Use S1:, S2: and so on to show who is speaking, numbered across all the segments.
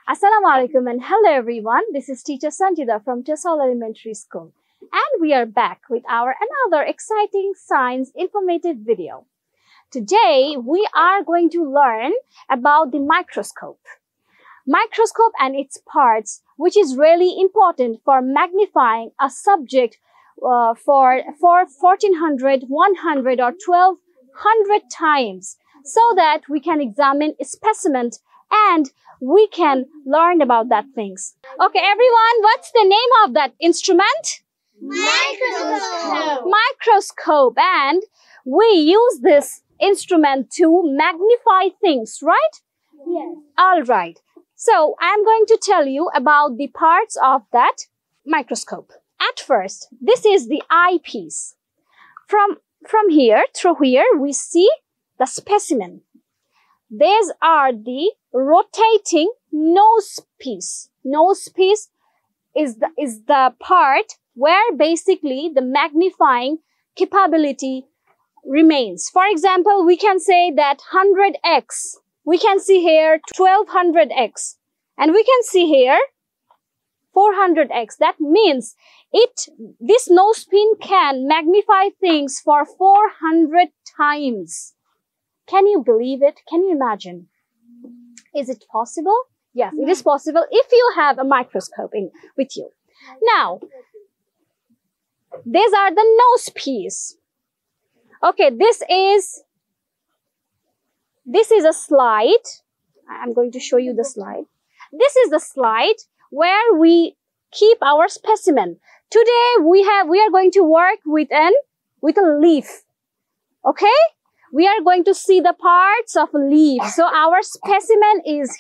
S1: Assalamu alaikum and hello everyone. This is teacher Sanjida from Tesol Elementary School and we are back with our another exciting science informative video. Today we are going to learn about the microscope. Microscope and its parts, which is really important for magnifying a subject for 1400, 100 or 1200 times so that we can examine a specimen and we can learn about that things. Okay, everyone, what's the name of that instrument?
S2: Microscope.
S1: Microscope. And we use this instrument to magnify things, right?
S2: Yes.
S1: All right. So I'm going to tell you about the parts of that microscope. At first, this is the eyepiece. From here, through here, we see the specimen. These are the rotating nose piece. Nose piece is the part where basically the magnifying capability remains. For example, we can say that 100x. We can see here 1200x. And we can see here 400x. That means this nose pin can magnify things for 400 times. Can you believe it? Can you imagine? Is it possible? Yes, it is possible if you have a microscope with you. Now, these are the nose piece. Okay, this is a slide. I'm going to show you the slide. This is the slide where we keep our specimen. Today we are going to work with a leaf. Okay? We are going to see the parts of a leaf. So our specimen is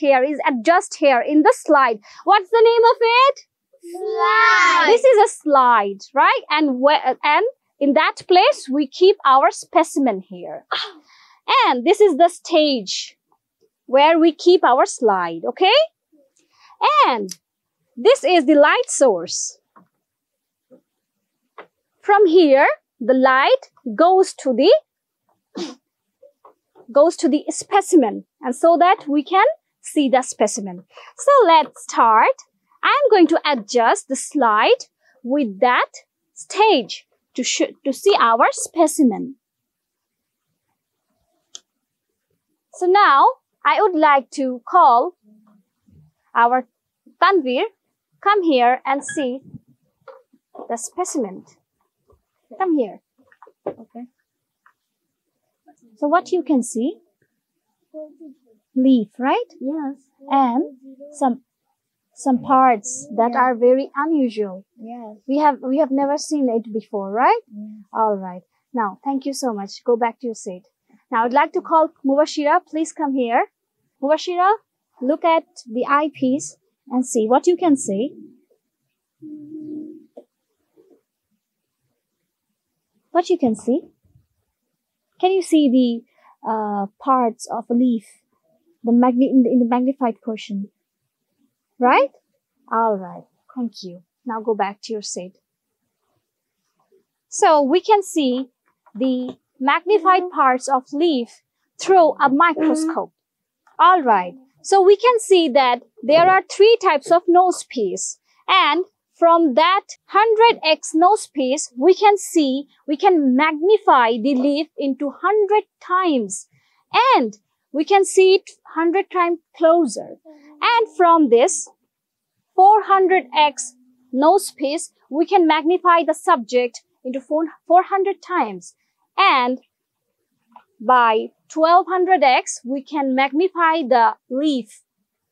S1: just here in the slide. What's the name of it?
S2: Slide.
S1: This is a slide, right? And in that place, we keep our specimen here. And this is the stage where we keep our slide, okay? And this is the light source. From here, the light goes to the specimen, and so that we can see the specimen. So let's start. I'm going to adjust the slide with that stage to see our specimen. So now I would like to call our Tanvir. Come here and see the specimen. Come here. Okay. So what you can see? Leaf, right?
S2: Yes.
S1: And some parts that are very unusual.
S2: Yes.
S1: We have never seen it before, right?
S2: Yes.
S1: All right. Now, thank you so much. Go back to your seat. Now, I'd like to call Mubashira. Please come here. Mubashira, look at the eyepiece and see what you can see. What you can see? Can you see the parts of a leaf in the magnified portion? Right? All right. Thank you. Now go back to your seat. So we can see the magnified parts of leaf through a microscope. All right. So we can see that there are 3 types of nose piece, and from that 100x nose piece, we can magnify the leaf into 100 times, and we can see it 100 times closer. And from this 400x nose piece, we can magnify the subject into 400 times. And by 1200x, we can magnify the leaf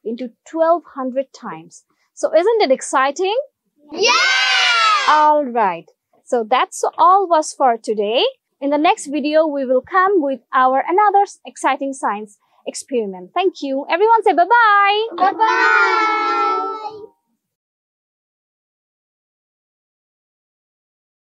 S1: into 1200 times. So isn't it exciting?
S2: Yeah!
S1: All right. So that's all was for today. In the next video, we will come with another exciting science experiment. Thank you. Everyone say bye-bye.
S2: Bye-bye!